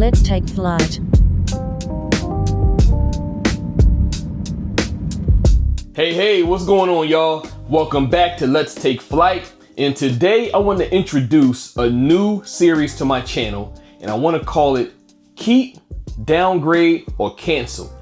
Let's take flight. Hey, what's going on, y'all? Welcome back to Let's Take Flight. And today I want to introduce a new series to my channel, and I want to call it Keep, Downgrade, or Cancel.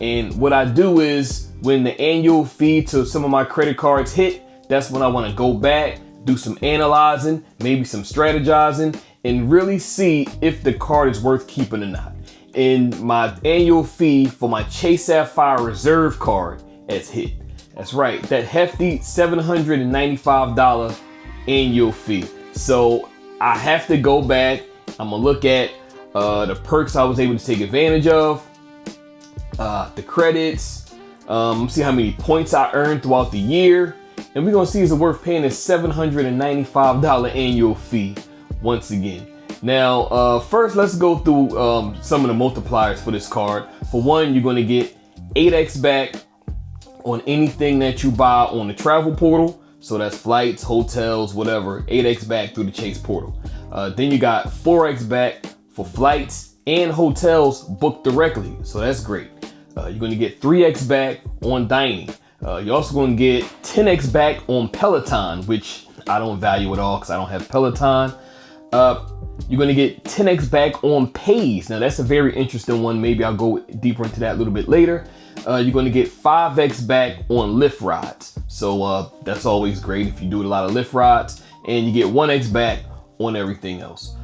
And what I do is when the annual fee to some of my credit cards hit, that's when I want to go back, do some analyzing, maybe some strategizing, and really see if the card is worth keeping or not. And my annual fee for my Chase Sapphire Reserve card has hit. That's right, that hefty $795 annual fee. So I have to go back. I'm gonna look at the perks I was able to take advantage of, the credits, see how many points I earned throughout the year, and we're gonna see is it worth paying this $795 annual fee once again. Now, first let's go through some of the multipliers for this card. For one, you're gonna get 8x back on anything that you buy on the travel portal. So that's flights, hotels, whatever, 8x back through the Chase portal. Then you got 4x back for flights and hotels booked directly. So that's great. You're gonna get 3x back on dining. You're also gonna get 10x back on Peloton, which I don't value at all because I don't have Peloton. You're gonna get 10x back on pays. Now that's a very interesting one. Maybe I'll go deeper into that a little bit later. You're going to get 5x back on Lyft rides. So that's always great if you do a lot of Lyft rides. And you get 1x back on everything else.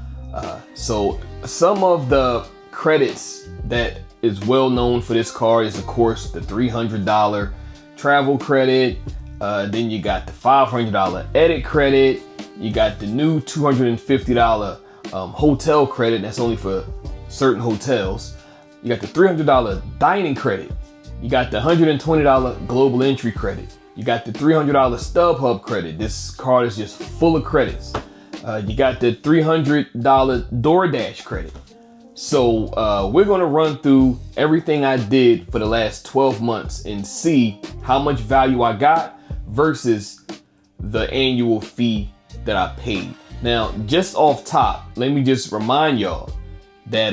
So some of the credits that is well known for this card is, of course, the $300 travel credit. Then you got the $500 edit credit. You got the new $250 hotel credit. That's only for certain hotels. You got the $300 dining credit. You got the $120 global entry credit. You got the $300 StubHub credit. This card is just full of credits. You got the $300 DoorDash credit. So we're gonna run through everything I did for the last 12 months and see how much value I got versus the annual fee that I paid. Now, just off top, let me just remind y'all that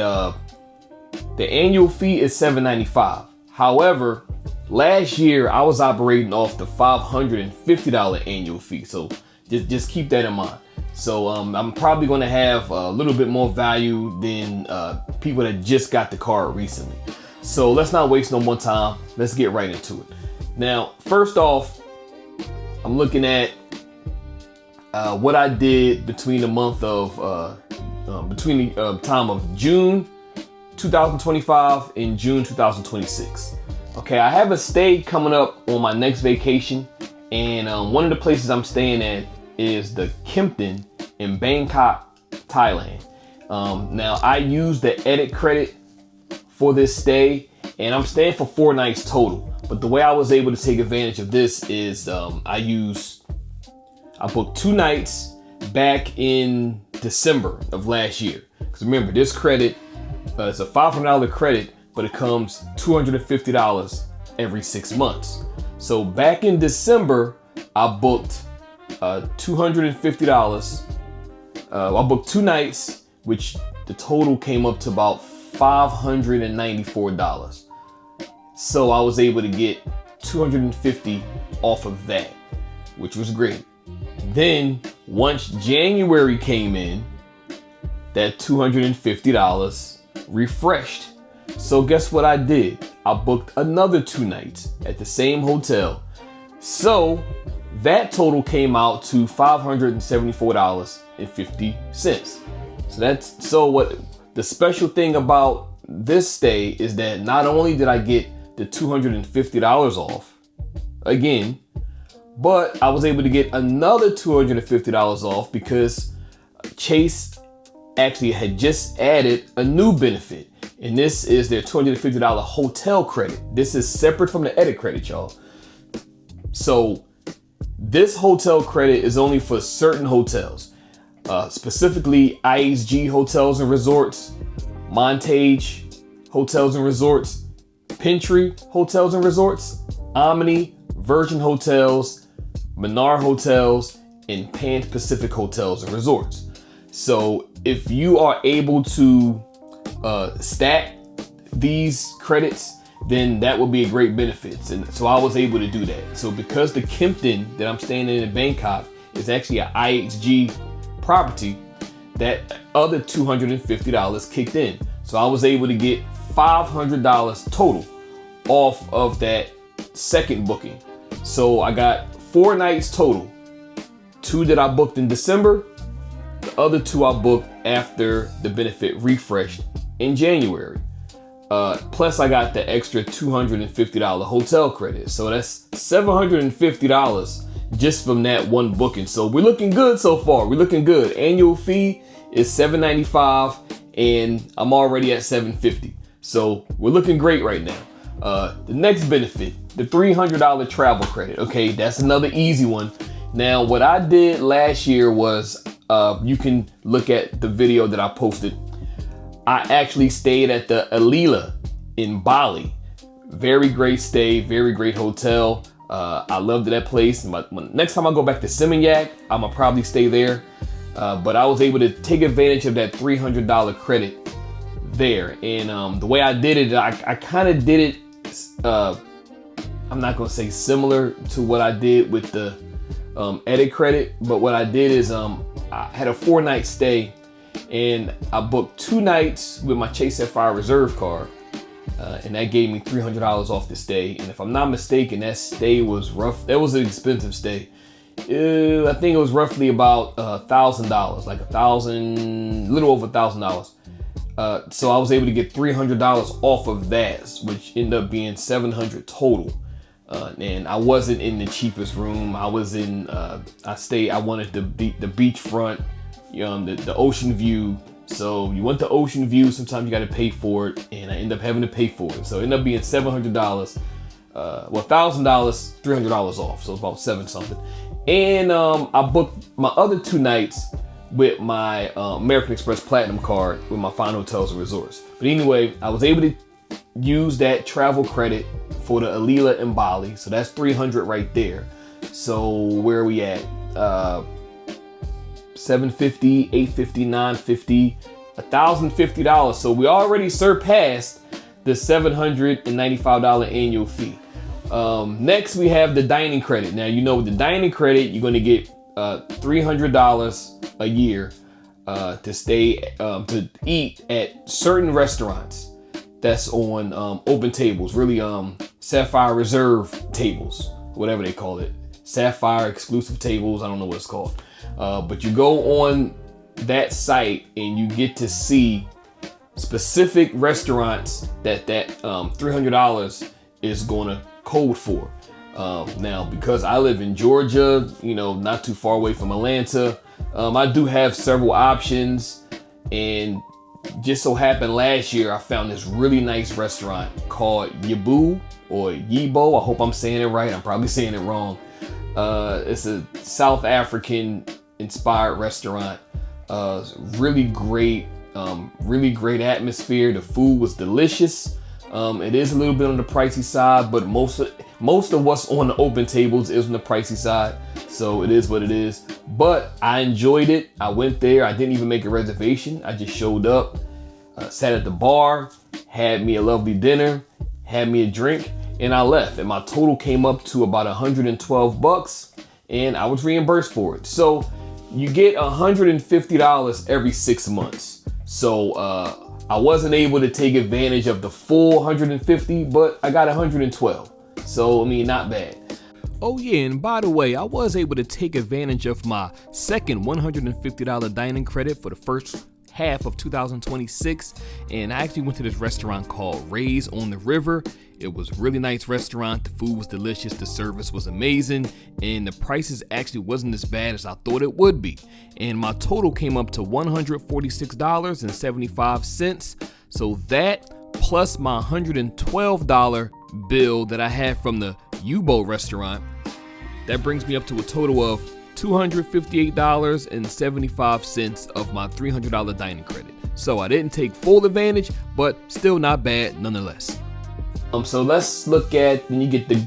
the annual fee is $795. However, last year I was operating off the $550 annual fee. So just keep that in mind. So I'm probably going to have a little bit more value than people that just got the card recently. So let's not waste no more time. Let's get right into it. Now, first off, I'm looking at what I did between the month of between the time of June 2025 and June 2026. Okay, I have a stay coming up on my next vacation, and one of the places I'm staying at is the Kimpton in Bangkok, Thailand. Now I used the edit credit for this stay, and I'm staying for 4 nights total. But the way I was able to take advantage of this is I booked 2 nights back in December of last year. Because remember, this credit, it's a $500 credit, but it comes $250 every 6 months. So back in December, I booked $250. I booked 2 nights, which the total came up to about $594. So I was able to get $250 off of that, which was great. Then once January came in, that $250 refreshed. So guess what I did? I booked another 2 nights at the same hotel. So that total came out to $574.50. So what the special thing about this stay is that not only did I get the $250 off again, but I was able to get another $250 off because Chase actually had just added a new benefit, and this is their $250 hotel credit. This is separate from the edit credit, y'all. So this hotel credit is only for certain hotels, specifically IHG Hotels and Resorts, Montage Hotels and Resorts, Pentry Hotels and Resorts, Omni, Virgin Hotels, Menard Hotels, and Pan Pacific Hotels and Resorts. So if you are able to stack these credits, then that would be a great benefit. And so I was able to do that. So because the Kimpton that I'm staying in Bangkok is actually an IHG property, that other $250 kicked in. So I was able to get $500 total off of that second booking. So I got 4 nights total. 2 that I booked in December. The other 2 I booked after the benefit refreshed in January. Plus I got the extra $250 hotel credit. So that's $750 just from that one booking. So we're looking good so far. We're looking good. Annual fee is $795 and I'm already at $750. So we're looking great right now. The next benefit, the $300 travel credit. Okay, that's another easy one. Now, what I did last year was, you can look at the video that I posted. I actually stayed at the Alila in Bali. Very great stay, very great hotel. I loved that place. Next time I go back to Seminyak, I'm gonna probably stay there. But I was able to take advantage of that $300 credit there. And the way I did it, I kind of did it, I'm not gonna say similar to what I did with the edit credit, but what I did is I had a 4-night stay and I booked 2 nights with my Chase Sapphire Reserve card, and that gave me $300 off the stay. And if I'm not mistaken, that stay was rough. That was an expensive stay. I think it was roughly about $1,000, like a little over $1,000. So I was able to get $300 off of that, which ended up being $700 total. And I wasn't in the cheapest room. I was in, I wanted the beachfront, the ocean view. So you want the ocean view, sometimes you got to pay for it, and I end up having to pay for it. So it ended up being $700, well, $1,000, $300 off. So it's about 7 something. And I booked my other 2 nights with my American Express Platinum card with my Fine Hotels and Resorts. But anyway, I was able to use that travel credit for the Alila in Bali. So that's $300 right there. So where are we at? $750, $850, $950, $1,050. So we already surpassed the $795 annual fee. Next we have the dining credit. Now, you know, with the dining credit, you're going to get $300 a year to stay, to eat at certain restaurants that's on open tables, really Sapphire Reserve tables, whatever they call it. Sapphire exclusive tables, I don't know what it's called. But you go on that site and you get to see specific restaurants that $300 is gonna code for. Now, because I live in Georgia, you know, not too far away from Atlanta, I do have several options. And just so happened last year, I found this really nice restaurant called Yibo or Yibo. I hope I'm saying it right. I'm probably saying it wrong. It's a South African inspired restaurant. Really great atmosphere. The food was delicious. It is a little bit on the pricey side, but most of what's on the open tables is on the pricey side. So it is what it is. But I enjoyed it. I went there. I didn't even make a reservation. I just showed up, sat at the bar, had me a lovely dinner, had me a drink, and I left. And my total came up to about $112, and I was reimbursed for it. So you get $150 every 6 months. So I wasn't able to take advantage of the full 150, but I got 112. So, I mean, not bad. Oh yeah, and by the way, I was able to take advantage of my second $150 dining credit for the first half of 2026, and I actually went to this restaurant called Ray's on the River. It was a really nice restaurant. The food was delicious, the service was amazing, and the prices actually wasn't as bad as I thought it would be. And my total came up to $146.75. So that plus my $112 bill that I had from the Yibo restaurant, that brings me up to a total of $258.75 of my $300 dining credit. So I didn't take full advantage, but still not bad nonetheless. So let's look at, then you get the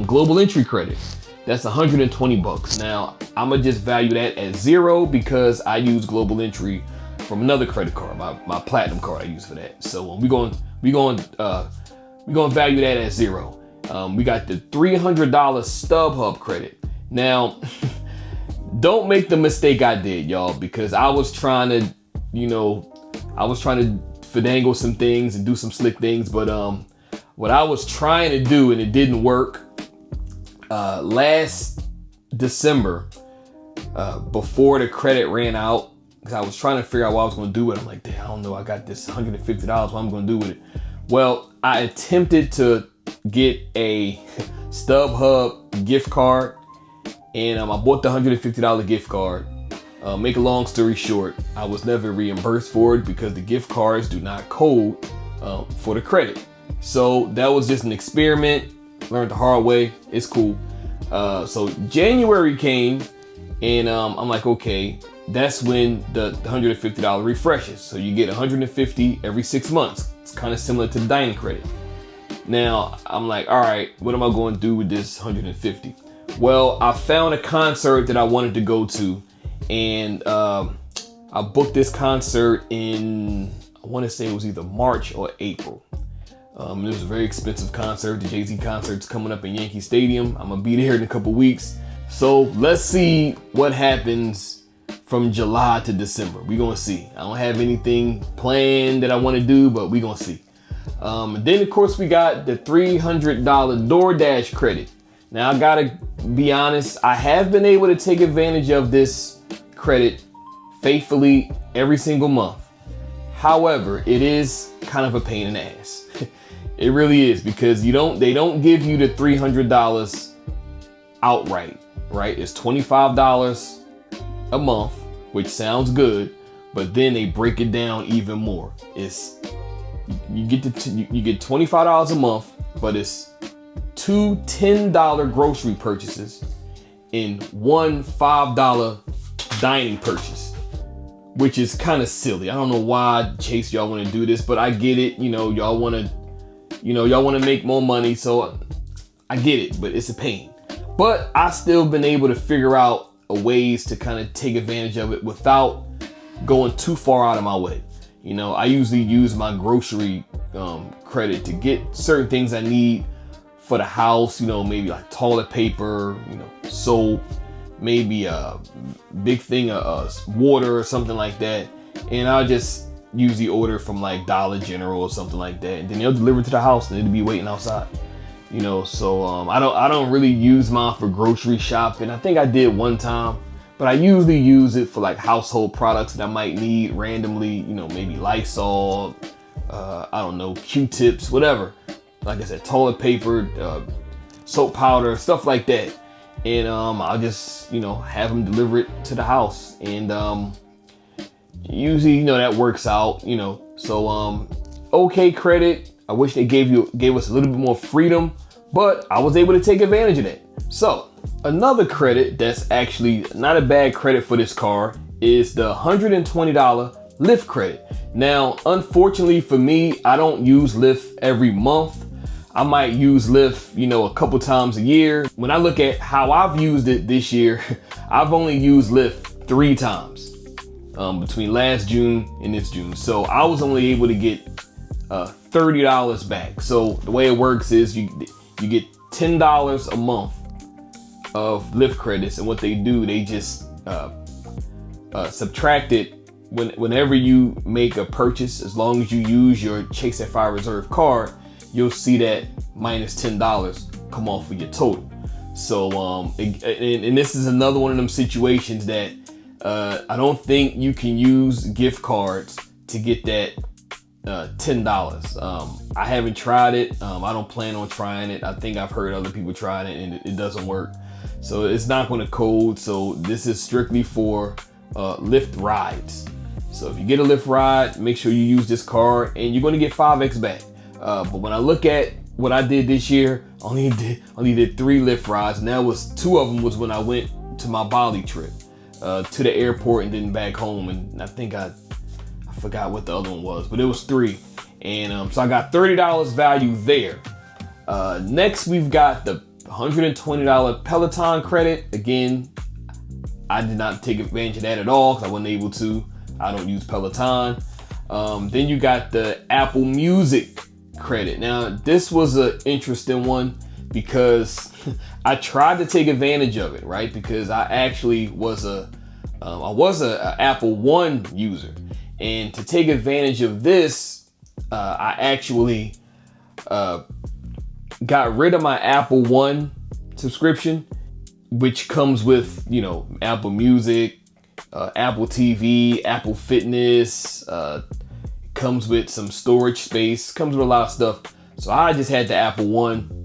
global entry credit. That's $120. Now, I'm gonna just value that at 0 because I use global entry from another credit card, my platinum card I use for that. So we going to value that at 0. We got the $300 StubHub credit. Now, don't make the mistake I did, y'all, because I was trying to finagle some things and do some slick things, but what I was trying to do and it didn't work. Last December, before the credit ran out, because I was trying to figure out what I was going to do with it. I'm like, damn, I don't know. I got this $150. What I'm going to do with it? Well, I attempted to get a StubHub gift card, and I bought the $150 gift card. Make a long story short, I was never reimbursed for it because the gift cards do not code for the credit. So that was just an experiment. Learned the hard way. It's cool. So January came, and I'm like, okay, that's when the $150 refreshes. So you get $150 every 6 months. It's kind of similar to dining credit. Now I'm like, all right, what am I going to do with this $150? Well, I found a concert that I wanted to go to, and I booked this concert in, I want to say it was either March or April. It was a very expensive concert. The Jay-Z concert's coming up in Yankee Stadium. I'm gonna be there in a couple weeks. So let's see what happens from July to December. We're gonna see. I don't have anything planned that I want to do, but we're gonna see. Then of course we got the $300 DoorDash credit. Now I gotta be honest, I have been able to take advantage of this credit faithfully every single month. However, it is kind of a pain in the ass. It really is, because they don't give you the $300 outright, right? It's $25 a month, which sounds good, but then they break it down even more. It's you get $25 a month, but it's 2 $10 grocery purchases and 1 $5 dining purchase, which is kind of silly. I don't know why Chase y'all want to do this, but I get it. Y'all want to make more money, so I get it, but it's a pain. But I still been able to figure out ways to kind of take advantage of it without going too far out of my way. I usually use my grocery credit to get certain things I need for the house, maybe like toilet paper, soap, maybe a big thing of water or something like that. And I'll just usually order from like Dollar General or something like that. And then they'll deliver to the house and it'll be waiting outside. So I don't really use mine for grocery shopping. I think I did one time, but I usually use it for like household products that I might need randomly, maybe Lysol, I don't know, Q-tips, whatever. Like I said, toilet paper, soap powder, stuff like that. And I'll just, have them deliver it to the house. And usually, that works out, So okay credit. I wish they gave us a little bit more freedom, but I was able to take advantage of that. So another credit that's actually not a bad credit for this car is the $120 Lyft credit. Now, unfortunately for me, I don't use Lyft every month. I might use Lyft, a couple times a year. When I look at how I've used it this year, I've only used Lyft 3 times between last June and this June. So I was only able to get $30 back. So the way it works is you get $10 a month of Lyft credits, and what they do, they just subtract it whenever you make a purchase. As long as you use your Chase Sapphire Reserve card, you'll see that minus $10 come off of your total. So and this is another one of them situations that I don't think you can use gift cards to get that $10. I haven't tried it. I don't plan on trying it. I think I've heard other people trying it and it doesn't work. So it's not going to code. So this is strictly for Lyft rides. So if you get a Lyft ride, make sure you use this card and you're going to get 5x back. But when I look at what I did this year, I only did 3 Lyft rides, and that was 2 of them was when I went to my Bali trip to the airport and then back home. And I think I forgot what the other one was, but it was 3. And so I got $30 value there. Next, we've got the $120 Peloton credit. Again, I did not take advantage of that at all because I wasn't able to. I don't use Peloton. Then you got the Apple Music credit. Now, this was an interesting one because I tried to take advantage of it, right? Because I actually was a Apple One user, and to take advantage of this, I actually got rid of my Apple One subscription, which comes with, you know, Apple Music, Apple TV, Apple Fitness, comes with some storage space, comes with a lot of stuff. So I just had the Apple One.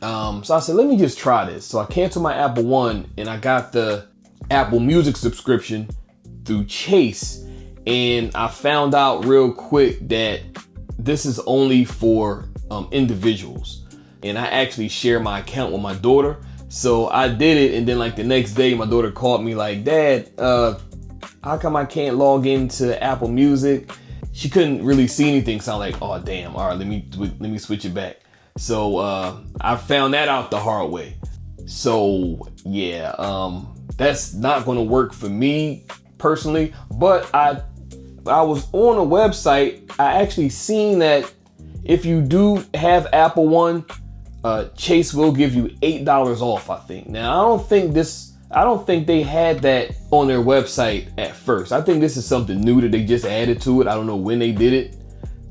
So I said, let me just try this. So I canceled my Apple One and I got the Apple Music subscription through Chase. And I found out real quick that this is only for individuals. And I actually share my account with my daughter. So I did it, and then like the next day, my daughter called me like, Dad, how come I can't log into Apple Music? She couldn't really see anything, so I'm like, oh damn, all right, let me switch it back. So I found that out the hard way. So yeah, that's not gonna work for me personally, but I was on a website, I actually seen that if you do have Apple One, Chase will give you $8 off, I think. Now, I don't think they had that on their website at first. I think this is something new that they just added to it. I don't know when they did it,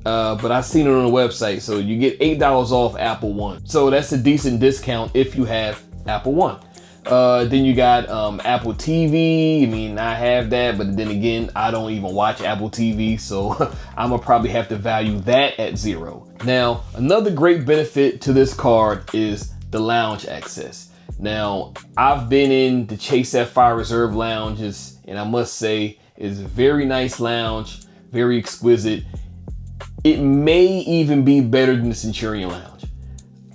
but I seen it on the website. So you get $8 off Apple One. So that's a decent discount if you have Apple One. Then you got Apple TV. I mean, I have that, but then again, I don't even watch Apple TV, so I'm gonna probably have to value that at $0. Now, another great benefit to this card is the lounge access. Now, I've been in the Chase Sapphire Reserve lounges, and I must say, it's a very nice lounge, very exquisite. It may even be better than the Centurion Lounge.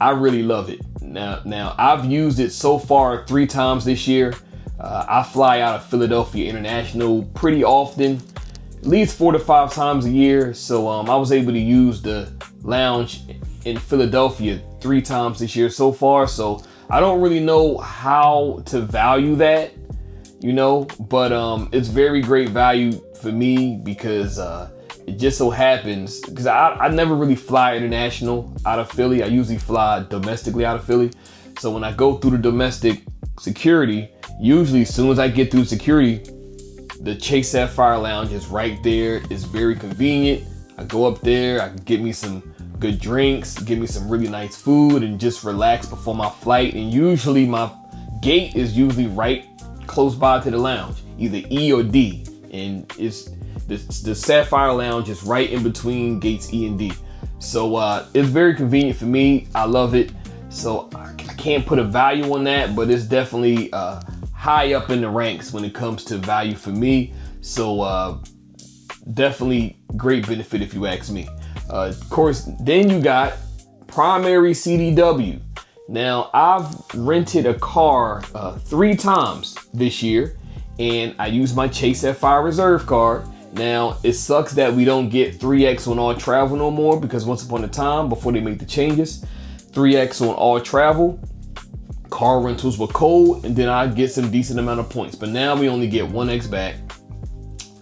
I really love it. Now I've used it so far 3 times this year. I fly out of Philadelphia International pretty often, at least 4 to 5 times a year. So I was able to use the lounge in Philadelphia 3 times this year so far. So I don't really know how to value that, you know, but it's very great value for me because it just so happens, because I never really fly international out of Philly. I usually fly domestically out of Philly. So when I go through the domestic security, usually as soon as I get through security, the Chase Sapphire Lounge is right there. It's very convenient. I go up there, I can get me some good drinks, get me some really nice food, and just relax before my flight. And usually my gate is usually right close by to the lounge, either E or D. And the Sapphire Lounge is right in between gates E and D. So it's very convenient for me. I love it. So I can't put a value on that, but it's definitely high up in the ranks when it comes to value for me. So definitely great benefit if you ask me. Of course, then you got primary CDW. Now, I've rented a car 3 times this year, and I use my Chase Sapphire Reserve card. Now, it sucks that we don't get 3X on all travel no more, because once upon a time, before they made the changes, 3X on all travel, car rentals were cold, and then I'd get some decent amount of points. But now we only get 1X back.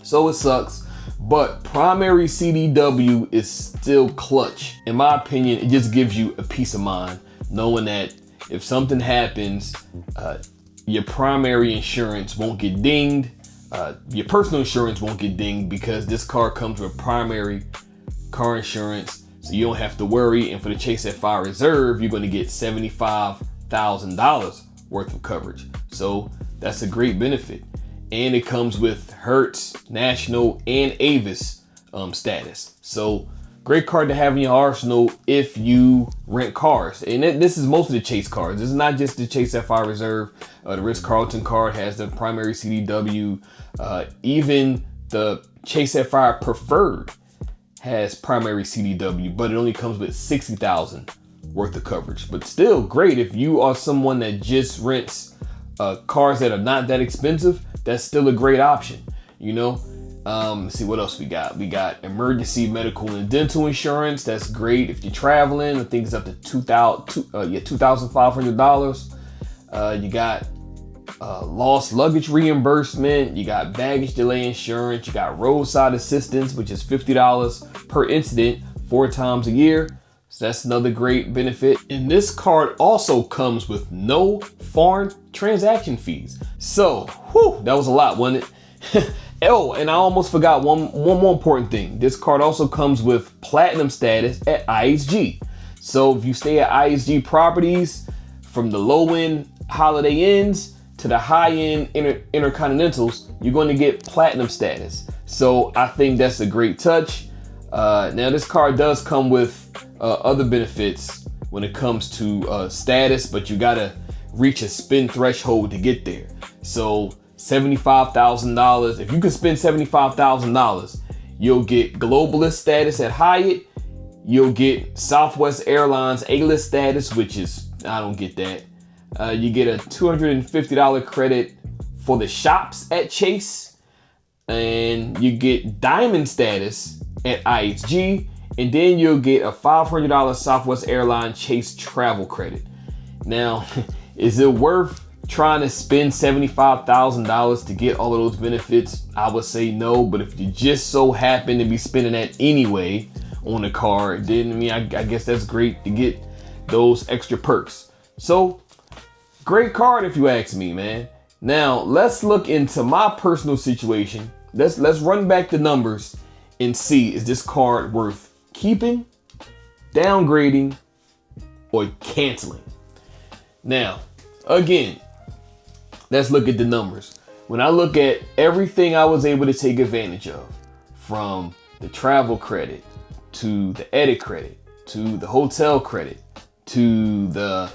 So it sucks. But primary CDW is still clutch. In my opinion, it just gives you a peace of mind, knowing that if something happens, your primary insurance won't get dinged. Your personal insurance won't get dinged because this car comes with primary car insurance, so you don't have to worry. And for the Chase Sapphire Reserve, you're going to get $75,000 worth of coverage. So that's a great benefit. And it comes with Hertz, National, and Avis status. So great card to have in your arsenal if you rent cars. And this is most of the Chase cards. This is not just the Chase Sapphire Reserve. The Ritz-Carlton card has the primary CDW. Even the Chase Sapphire Preferred has primary CDW, but it only comes with $60,000 worth of coverage. But still great if you are someone that just rents cars that are not that expensive. That's still a great option, you know. Let's see what else we got. We got emergency medical and dental insurance. That's great if you're traveling. I think it's up to $2,500. You got lost luggage reimbursement, you got baggage delay insurance, you got roadside assistance, which is $50 per incident 4 times a year. So that's another great benefit. And this card also comes with no foreign transaction fees. So, whew, that was a lot, wasn't it? Oh, and I almost forgot one more important thing. This card also comes with platinum status at IHG. So if you stay at IHG properties, from the low-end Holiday Inns to the high-end Intercontinentals, you're going to get platinum status. So I think that's a great touch. Now this card does come with other benefits when it comes to status, but you gotta reach a spend threshold to get there. So $75,000, if you can spend $75,000, you'll get globalist status at Hyatt. You'll get Southwest Airlines A-list status, which is, I don't get that. You get a $250 credit for the shops at Chase, and you get diamond status at IHG, and then you'll get a $500 Southwest Airlines Chase travel credit. Now, is it worth trying to spend $75,000 to get all of those benefits? I would say no, but if you just so happen to be spending that anyway on the card, then I guess that's great to get those extra perks. So, great card if you ask me, man. Now, let's look into my personal situation. Let's run back the numbers and see, is this card worth keeping, downgrading, or canceling? Now, again, let's look at the numbers. When I look at everything I was able to take advantage of, from the travel credit, to the edit credit, to the hotel credit, to the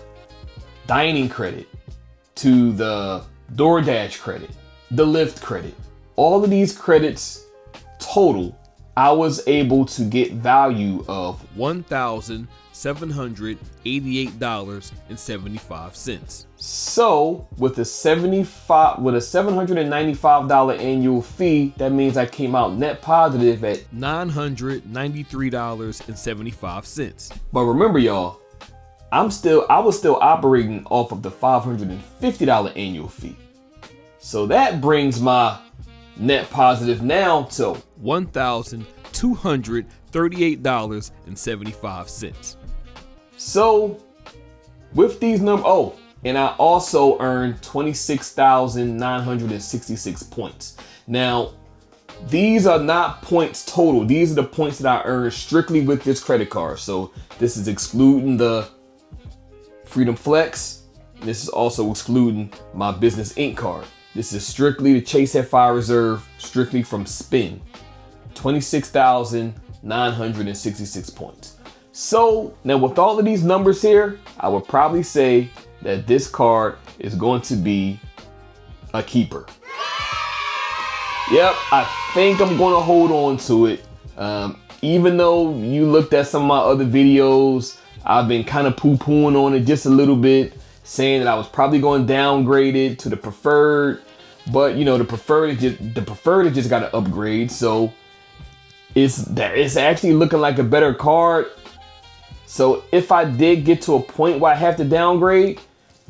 dining credit, to the DoorDash credit, the Lyft credit, all of these credits total, I was able to get value of $1,788.75. So with a $795 annual fee, that means I came out net positive at $993.75. But remember, y'all, I was still operating off of the $550 annual fee. So that brings my net positive now to $1,238.75. So with these numbers, oh, and I also earned 26,966 points. Now, these are not points total. These are the points that I earned strictly with this credit card. So this is excluding the Freedom Flex. This is also excluding my Business Inc. card. This is strictly the Chase Sapphire Reserve, strictly from spin. 26,966 points. So now with all of these numbers here, I would probably say that this card is going to be a keeper. Yep, I think I'm going to hold on to it. Even though you looked at some of my other videos, I've been kind of poo-pooing on it just a little bit, saying that I was probably going to downgrade it to the preferred, but you know, the preferred is just got to upgrade. So it's actually looking like a better card. So if I did get to a point where I have to downgrade,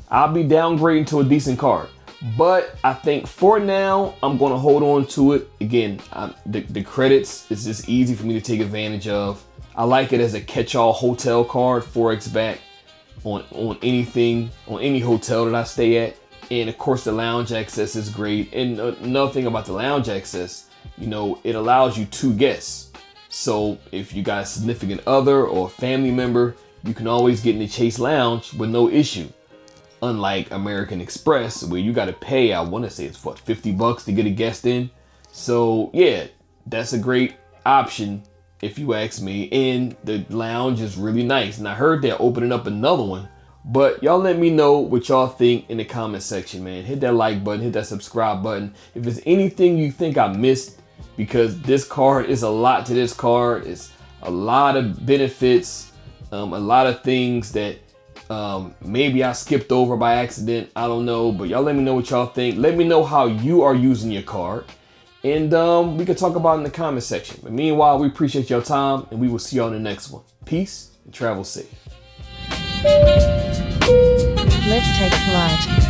I'll be downgrading to a decent card. But I think for now, I'm going to hold on to it. Again, the credits is just easy for me to take advantage of. I like it as a catch-all hotel card, 4x back on anything, on any hotel that I stay at. And of course, the lounge access is great. And another thing about the lounge access, you know, it allows you 2 guests. So if you got a significant other or a family member, you can always get in the Chase Lounge with no issue. Unlike American Express, where you got to pay, I want to say it's what, $50 to get a guest in. So yeah, that's a great option if you ask me. And the lounge is really nice. And I heard they're opening up another one. But y'all let me know what y'all think in the comment section, man. Hit that like button, hit that subscribe button. If there's anything you think I missed, because this card is a lot to this card. It's a lot of benefits, a lot of things that maybe I skipped over by accident. I don't know, but y'all let me know what y'all think. Let me know how you are using your card, and we can talk about it in the comment section. But meanwhile, we appreciate your time, and we will see y'all in the next one. Peace and travel safe. Let's take flight.